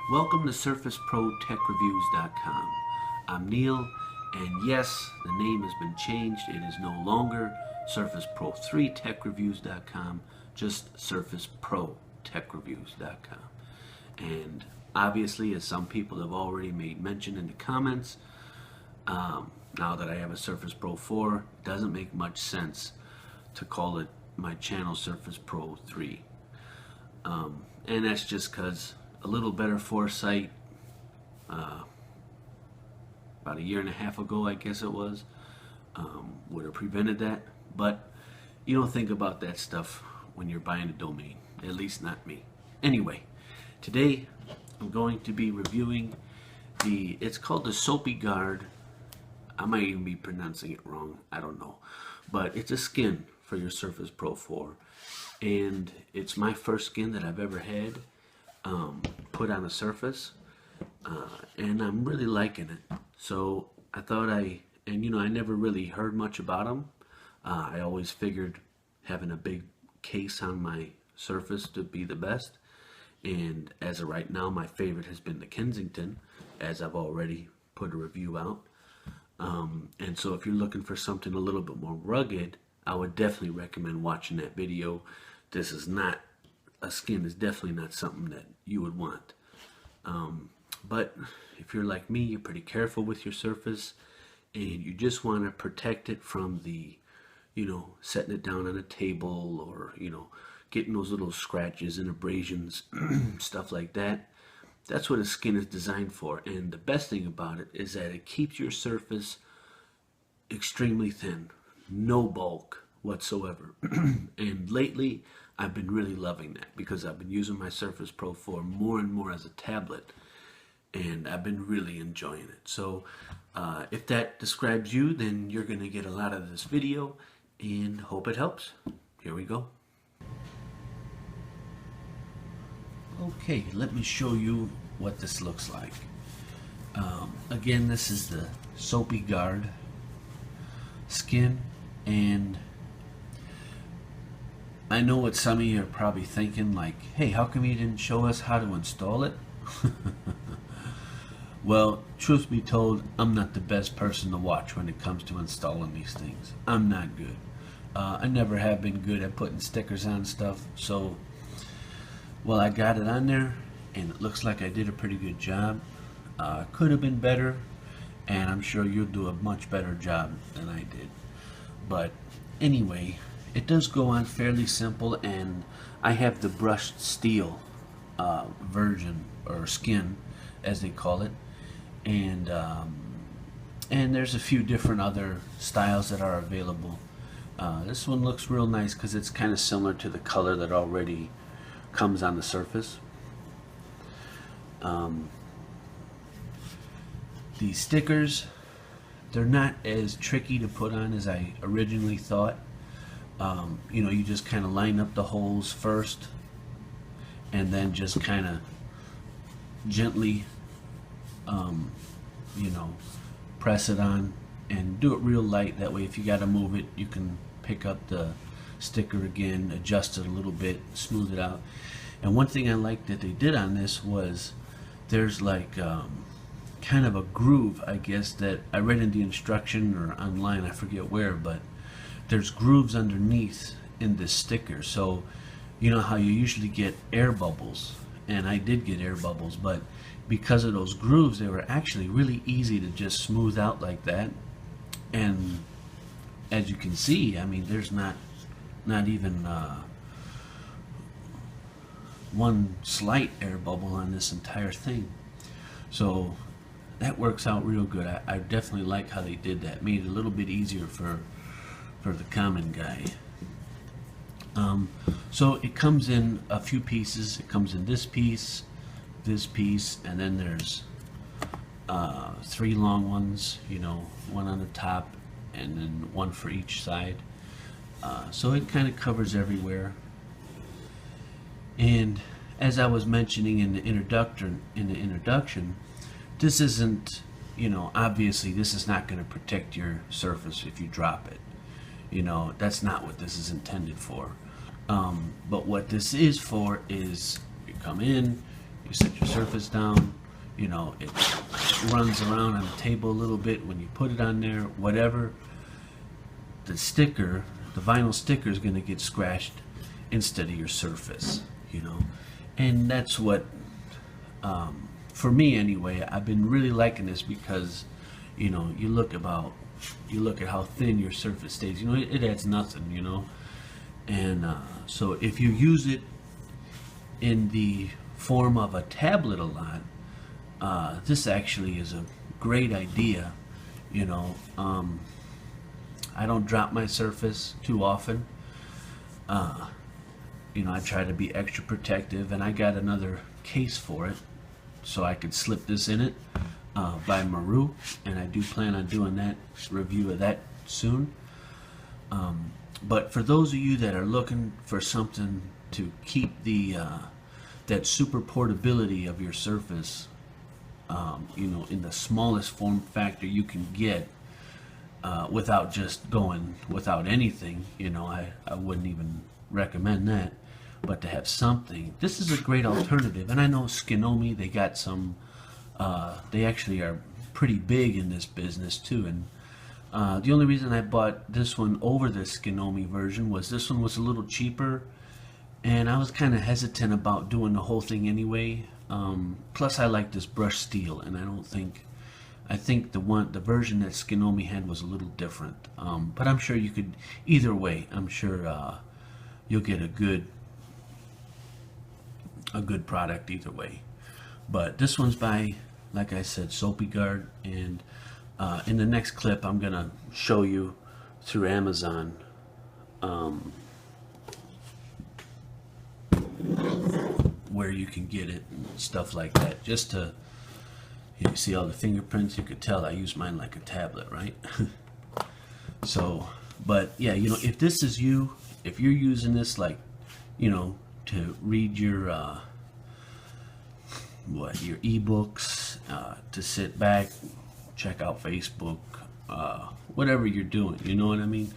Welcome to SurfaceProTechReviews.com. I'm Neil, and yes, the name has been changed. It is no longer SurfacePro3TechReviews.com, just SurfaceProTechReviews.com. And obviously, as some people have already made mention in the comments, now that I have a Surface Pro 4, it doesn't make much sense to call it my channel Surface Pro 3. And that's just because a little better foresight about a year and a half ago, I guess it was, would have prevented that. But you don't think about that stuff when you're buying a domain, at least not me. Anyway, today I'm going to be reviewing it's called the SopiGuard. I might even be pronouncing it wrong, I don't know, but it's a skin for your Surface Pro 4, and it's my first skin that I've ever had put on a Surface, and I'm really liking it. So I thought I never really heard much about them. I always figured having a big case on my Surface to be the best, and as of right now, my favorite has been the Kensington, as I've already put a review out. And so if you're looking for something a little bit more rugged, I would definitely recommend watching that video. This is not, a skin is definitely not something that you would want. But if you're like me, you're pretty careful with your Surface, and you just want to protect it from the, setting it down on a table, or, getting those little scratches and abrasions, stuff like that. That's what a skin is designed for. And the best thing about it is that it keeps your Surface extremely thin, no bulk whatsoever. And lately I've been really loving that, because I've been using my Surface Pro 4 more and more as a tablet, and I've been really enjoying it. So if that describes you, then you're going to get a lot of this video, and hope it helps. Here we go. Okay, let me show you what this looks like. Again, this is the SopiGuard skin, and I know what some of you are probably thinking, like, hey, how come you didn't show us how to install it? Well, truth be told, I'm not the best person to watch when it comes to installing these things. I'm not good. I never have been good at putting stickers on stuff, so well, I got it on there, and it looks like I did a pretty good job. Could have been better, and I'm sure you'll do a much better job than I did. But anyway, it does go on fairly simple, and I have the brushed steel version, or skin as they call it, and there's a few different other styles that are available. This one looks real nice because it's kind of similar to the color that already comes on the Surface. These stickers, they're not as tricky to put on as I originally thought. You just kind of line up the holes first, and then just kind of gently press it on, and do it real light. That way, if you got to move it, you can pick up the sticker again, adjust it a little bit, smooth it out. And one thing I like that they did on this was there's like kind of a groove, I guess, that I read in the instruction or online, I forget where, but there's grooves underneath in this sticker. So you know how you usually get air bubbles, and I did get air bubbles, but because of those grooves, they were actually really easy to just smooth out like that. And as you can see, I mean, there's not even one slight air bubble on this entire thing. So that works out real good. I definitely like how they did that. Made it a little bit easier for the common guy. So it comes in a few pieces. It comes in this piece, and then there's 3 long ones, one on the top and then one for each side. So it kind of covers everywhere. And as I was mentioning in the introduction, this isn't, obviously this is not going to protect your Surface if you drop it. That's not what this is intended for. But what this is for is, you come in, You set your surface down, you know, it runs around on the table a little bit when you put it on there, whatever. The sticker, the vinyl sticker is going to get scratched instead of your surface, you know. And that's what, for me anyway, I've been really liking this because, you know, you look at how thin your surface stays. You know, it adds nothing, you know. And so if you use it in the form of a tablet a lot, this actually is a great idea, you know. I don't drop my surface too often. You know, I try to be extra protective, and I got another case for it so I could slip this in it by Maru, and I do plan on doing that review of that soon. But for those of you that are looking for something to keep the that super portability of your surface, you know, in the smallest form factor you can get, without just going without anything, you know, I wouldn't even recommend that. But to have something, this is a great alternative. And I know Skinomi, they got some, they actually are pretty big in this business too. And the only reason I bought this one over the Skinomi version was this one was a little cheaper, and I was kind of hesitant about doing the whole thing anyway. Plus I like this brushed steel, and I think the version that Skinomi had was a little different. But I'm sure you could, either way, I'm sure you'll get a good product either way. But this one's by, like I said, SopiGuard, and in the next clip I'm gonna show you through Amazon where you can get it and stuff like that. Just to, you see all the fingerprints, you could tell I use mine like a tablet, right? So, but yeah, you know, if this is you, if you're using this, like, you know, to read your your ebooks, to sit back, check out Facebook, whatever you're doing, you know what I mean?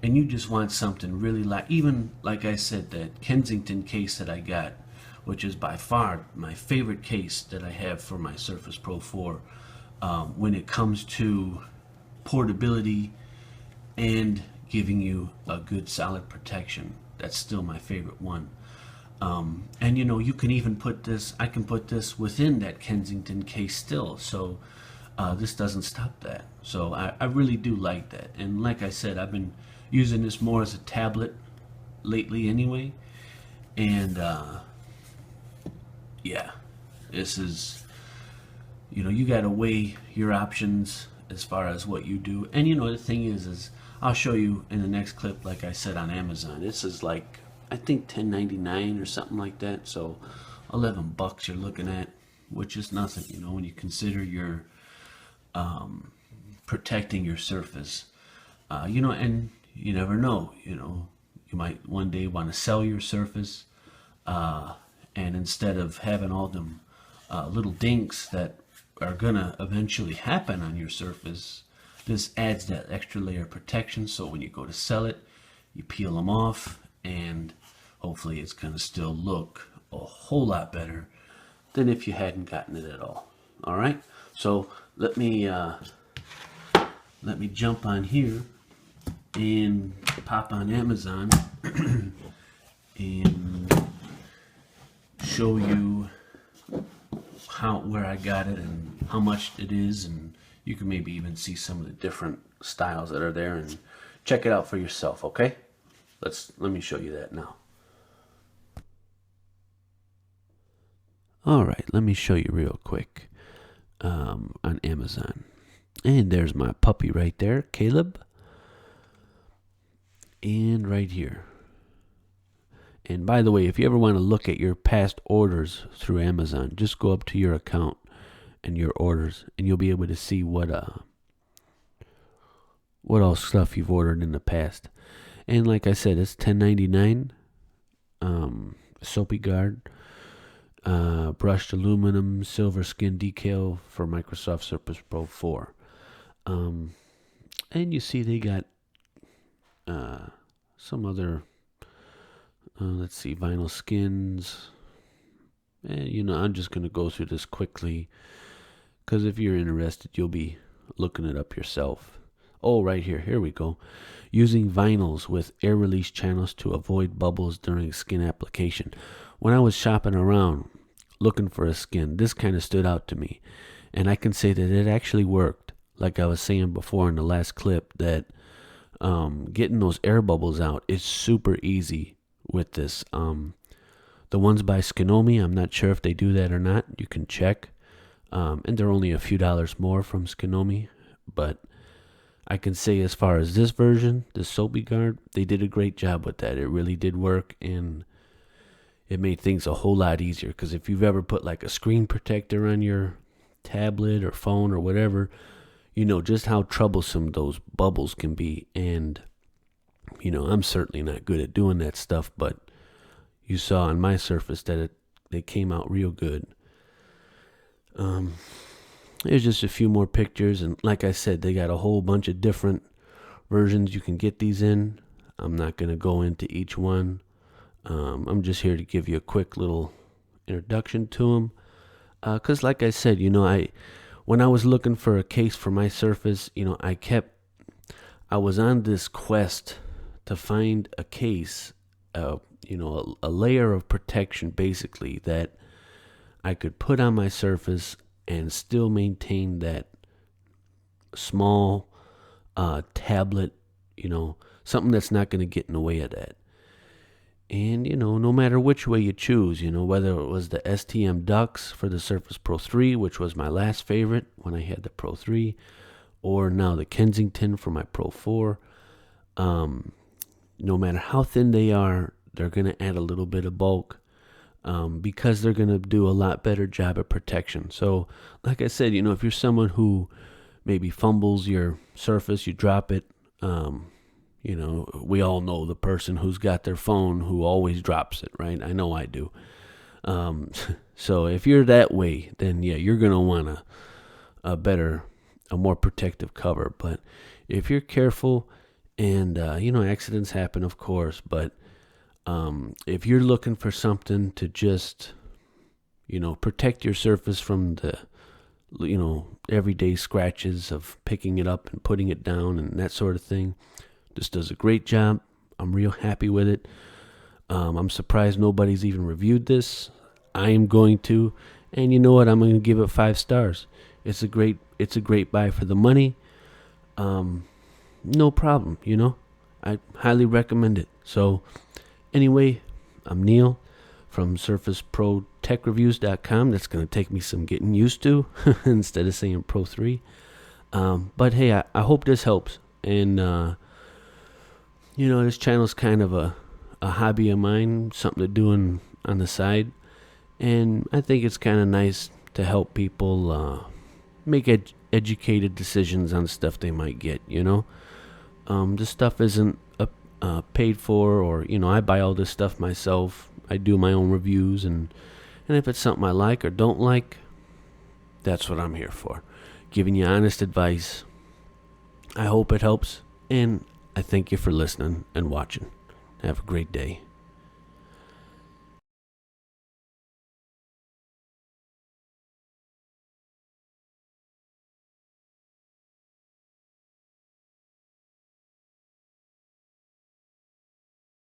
And you just want something really light. Even like I said, that Kensington case that I got, which is by far my favorite case that I have for my Surface Pro 4, when it comes to portability and giving you a good solid protection. That's still my favorite one. And you know, you can even put this, I can put this within that Kensington case still, so this doesn't stop that. So I really do like that. And like I said, I've been using this more as a tablet lately anyway. And yeah, this is, you know, you gotta weigh your options as far as what you do. And you know, the thing is I'll show you in the next clip, like I said, on Amazon. This is like, I think $10.99 or something like that. So $11 you're looking at, which is nothing, you know, when you consider your protecting your surface. You know, and you never know, you know, you might one day want to sell your surface, and instead of having all them little dinks that are gonna eventually happen on your surface, this adds that extra layer of protection. So when you go to sell it, you peel them off, and hopefully it's gonna still look a whole lot better than if you hadn't gotten it at all. All right, so let me jump on here and pop on Amazon and show you where I got it and how much it is, and you can maybe even see some of the different styles that are there and check it out for yourself. Okay, let me show you that now. All right, let me show you real quick on Amazon. And there's my puppy right there, Caleb. And right here. And by the way, if you ever want to look at your past orders through Amazon, just go up to your account and your orders, and you'll be able to see what all stuff you've ordered in the past. And like I said, it's $10.99. SopiGuard, brushed aluminum silver skin decal for Microsoft Surface Pro 4. And you see they got some other, let's see, vinyl skins, I'm just going to go through this quickly because if you're interested, you'll be looking it up yourself. Oh, right here. Here we go. Using vinyls with air release channels to avoid bubbles during skin application. When I was shopping around looking for a skin, this kind of stood out to me. And I can say that it actually worked. Like I was saying before in the last clip, that getting those air bubbles out is super easy with this. The ones by Skinomi, I'm not sure if they do that or not. You can check. And they're only a few dollars more from Skinomi. But I can say as far as this version, the SopiGuard, they did a great job with that. It really did work, and it made things a whole lot easier. Because if you've ever put like a screen protector on your tablet or phone or whatever, you know just how troublesome those bubbles can be. And, I'm certainly not good at doing that stuff, but you saw on my Surface that they came out real good. There's just a few more pictures, and like I said, they got a whole bunch of different versions you can get these in. I'm not going to go into each one. I'm just here to give you a quick little introduction to them. Because like I said, when I was looking for a case for my Surface, I was on this quest to find a case, a layer of protection basically that I could put on my Surface and still maintain that small tablet, something that's not going to get in the way of that. And, no matter which way you choose, whether it was the STM Dux for the Surface Pro 3, which was my last favorite when I had the Pro 3, or now the Kensington for my Pro 4, no matter how thin they are, they're going to add a little bit of bulk. Because they're going to do a lot better job of protection. So, like I said, if you're someone who maybe fumbles your Surface, you drop it, we all know the person who's got their phone who always drops it, right? I know I do. So if you're that way, then yeah, you're going to want a more protective cover. But if you're careful and, accidents happen, of course, but if you're looking for something to just, protect your Surface from the, everyday scratches of picking it up and putting it down and that sort of thing, this does a great job. I'm real happy with it. I'm surprised nobody's even reviewed this. I am going to, and you know what? I'm going to give it 5 stars. It's a great buy for the money. No problem. I highly recommend it. So. Anyway, I'm Neil from SurfaceProTechReviews.com. That's going to take me some getting used to instead of saying Pro 3. But hey, I hope this helps. And, this channel's kind of a hobby of mine, something to do on the side. And I think it's kind of nice to help people make educated decisions on stuff they might get, This stuff isn't paid for, or I buy all this stuff myself. I do my own reviews, and if it's something I like or don't like, that's what I'm here for, giving you honest advice. I hope it helps, and I thank you for listening and watching. Have a great day.